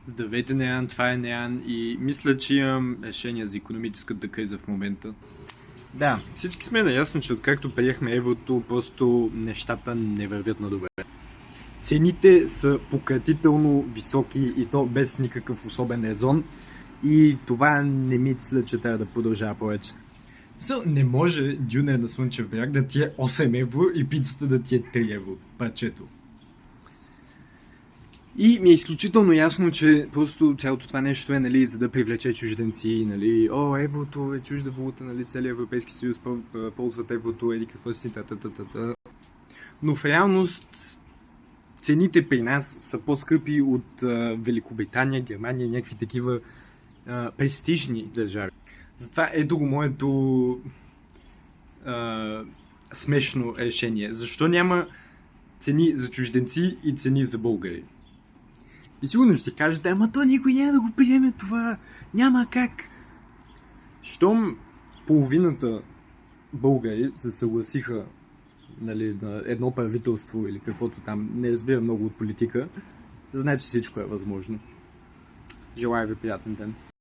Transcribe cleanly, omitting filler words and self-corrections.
Здравейте, Неян, това е Неян и мисля, че имам решение за икономическата криза в момента. Да, всички сме наясно, че откакто приехме еврото, просто нещата не вървят на добре. Цените са пократително високи и то без никакъв особен резон и това не мисля, че трябва да продължава повече. Не може дюнер на Слънчев бряг да ти е 8 евро и пицата да ти е 3 евро парчето. И ми е изключително ясно, че просто цялото това нещо е, нали, за да привлече чужденци, нали, еврото е чужда валута, нали, целият Европейски съюз ползват еврото, еди какво си, та. Но в реалност цените при нас са по-скъпи от Великобритания, Германия, някакви такива престижни държави. Затова ето го моето смешно решение. Защо няма цени за чужденци и цени за българи? И сигурно ще си кажете, ама то никой няма да го приеме това. Няма как. Щом половината българи се съгласиха, нали, на едно правителство или каквото там, не разбира много от политика, значи всичко е възможно. Желая ви приятен ден.